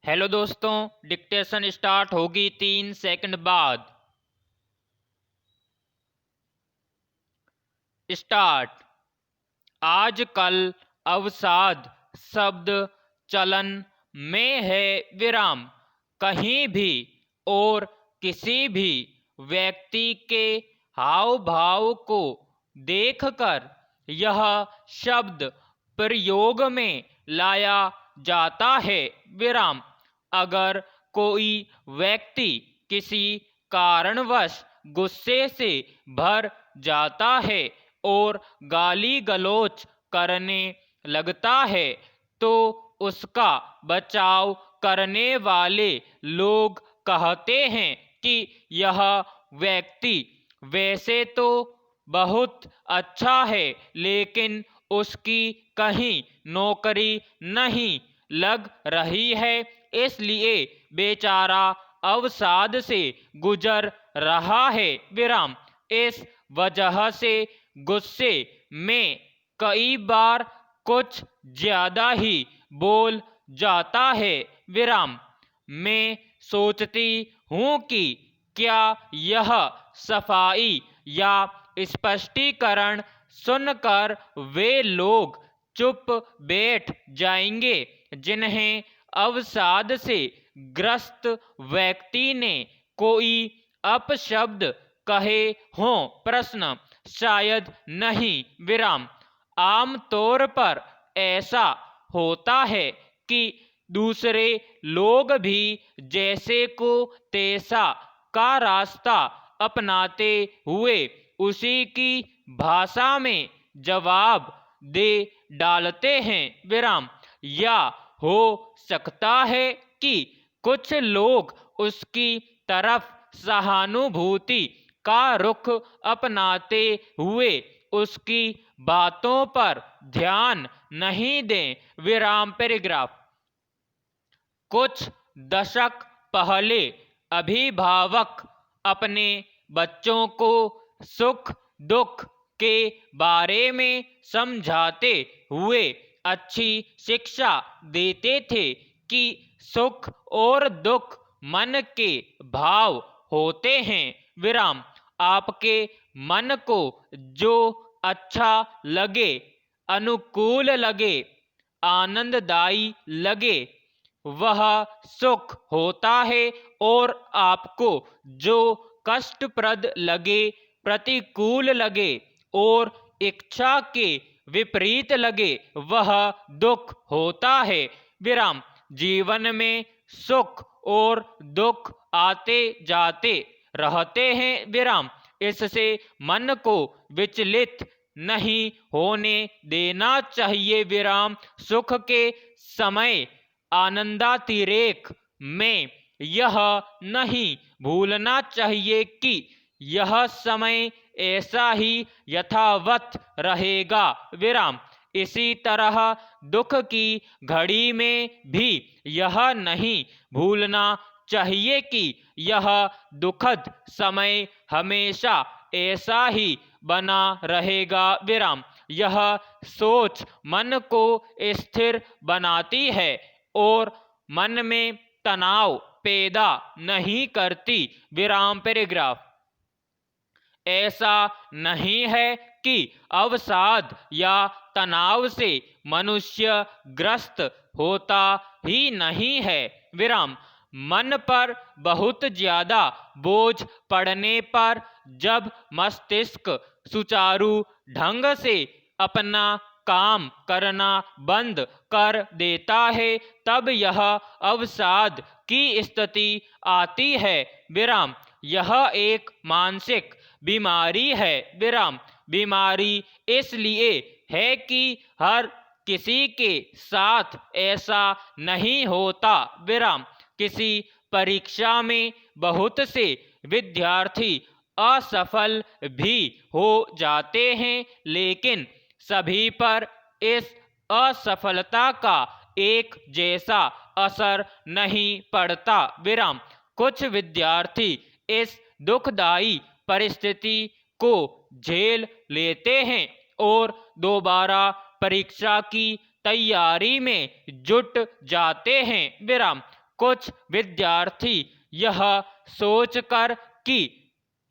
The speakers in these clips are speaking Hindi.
हेलो दोस्तों, डिक्टेशन स्टार्ट होगी 3 सेकंड बाद। स्टार्ट। आजकल अवसाद शब्द चलन में है विराम। कहीं भी और किसी भी व्यक्ति के हाव भाव को देखकर यह शब्द प्रयोग में लाया जाता है विराम। अगर कोई व्यक्ति किसी कारणवश गुस्से से भर जाता है और गाली गलौज करने लगता है तो उसका बचाव करने वाले लोग कहते हैं कि यह व्यक्ति वैसे तो बहुत अच्छा है, लेकिन उसकी कहीं नौकरी नहीं लग रही है, इसलिए बेचारा अवसाद से गुजर रहा है विराम। इस वजह से गुस्से में कई बार कुछ ज्यादा ही बोल जाता है विराम। मैं सोचती हूँ कि क्या यह सफाई या स्पष्टीकरण सुनकर वे लोग चुप बैठ जाएंगे जिन्हें अवसाद से ग्रस्त व्यक्ति ने कोई अपशब्द कहे हों। प्रश्न शायद नहीं विराम। आमतौर पर ऐसा होता है कि दूसरे लोग भी जैसे को तैसा का रास्ता अपनाते हुए उसी की भाषा में जवाब दे डालते हैं विराम। या हो सकता है कि कुछ लोग उसकी तरफ सहानुभूति का रुख अपनाते हुए उसकी बातों पर ध्यान नहीं दें विराम। पैराग्राफ। कुछ दशक पहले अभिभावक अपने बच्चों को सुख दुख के बारे में समझाते हुए अच्छी शिक्षा देते थे कि सुख और दुख मन के भाव होते हैं विराम। आपके मन को जो अच्छा लगे, अनुकूल लगे, आनंददायी लगे वह सुख होता है, और आपको जो कष्टप्रद लगे, प्रतिकूल लगे और इच्छा के विपरीत लगे वह दुख होता है विराम। जीवन में सुख और दुख आते जाते रहते हैं विराम। इससे मन को विचलित नहीं होने देना चाहिए विराम। सुख के समय आनंदातिरेक में यह नहीं भूलना चाहिए कि यह समय ऐसा ही यथावत रहेगा विराम। इसी तरह दुख की घड़ी में भी यह नहीं भूलना चाहिए कि यह दुखद समय हमेशा ऐसा ही बना रहेगा विराम। यह सोच मन को स्थिर बनाती है और मन में तनाव पैदा नहीं करती विराम। पैराग्राफ। ऐसा नहीं है कि अवसाद या तनाव से मनुष्य ग्रस्त होता ही नहीं है विराम। मन पर बहुत ज्यादा बोझ पड़ने पर जब मस्तिष्क सुचारू ढंग से अपना काम करना बंद कर देता है तब यह अवसाद की स्थिति आती है विराम। यह एक मानसिक बीमारी है विराम। बीमारी इसलिए है कि हर किसी के साथ ऐसा नहीं होता विराम। किसी परीक्षा में बहुत से विद्यार्थी असफल भी हो जाते हैं, लेकिन सभी पर इस असफलता का एक जैसा असर नहीं पड़ता विराम। कुछ विद्यार्थी इस दुखदायी परिस्थिति को झेल लेते हैं और दोबारा परीक्षा की तैयारी में जुट जाते हैं विराम। कुछ विद्यार्थी यह सोचकर कि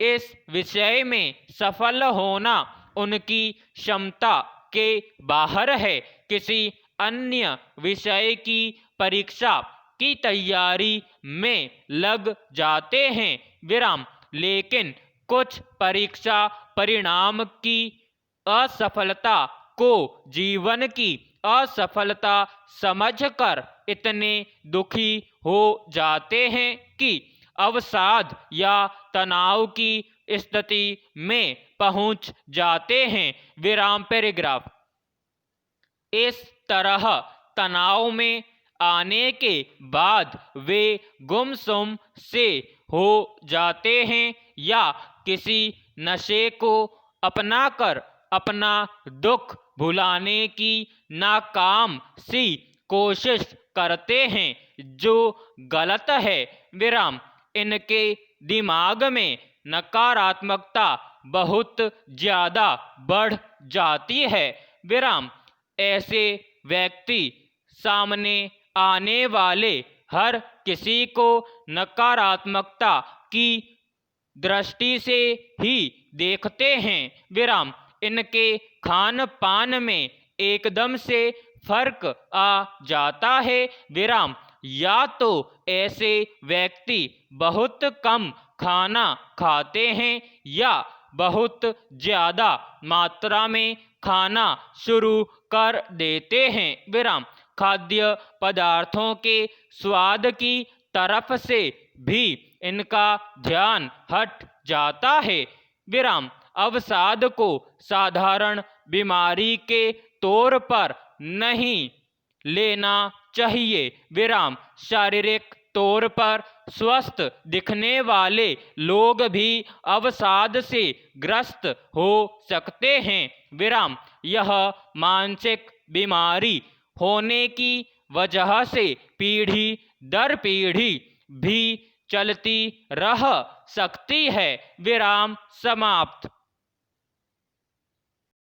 इस विषय में सफल होना उनकी क्षमता के बाहर है, किसी अन्य विषय की परीक्षा की तैयारी में लग जाते हैं। विराम। लेकिन कुछ परीक्षा परिणाम की असफलता को जीवन की असफलता समझकर इतने दुखी हो जाते हैं कि अवसाद या तनाव की स्थिति में पहुंच जाते हैं। विराम पैराग्राफ। इस तरह तनाव में आने के बाद वे गुमसुम से हो जाते हैं या किसी नशे को अपनाकर अपना दुख भुलाने की नाकाम सी कोशिश करते हैं, जो गलत है। विराम। इनके दिमाग में नकारात्मकता बहुत ज़्यादा बढ़ जाती है। विराम। ऐसे व्यक्ति सामने आने वाले हर किसी को नकारात्मकता की दृष्टि से ही देखते हैं। विराम। इनके खान पान में एकदम से फर्क आ जाता है। विराम। या तो ऐसे व्यक्ति बहुत कम खाना खाते हैं या बहुत ज़्यादा मात्रा में खाना शुरू कर देते हैं। विराम। खाद्य पदार्थों के स्वाद की तरफ से भी इनका ध्यान हट जाता है। विराम। अवसाद को साधारण बीमारी के तौर पर नहीं लेना चाहिए। विराम। शारीरिक तौर पर स्वस्थ दिखने वाले लोग भी अवसाद से ग्रस्त हो सकते हैं। विराम। यह मानसिक बीमारी होने की वजह से पीढ़ी दर पीढ़ी भी चलती रह सकती है। विराम समाप्त।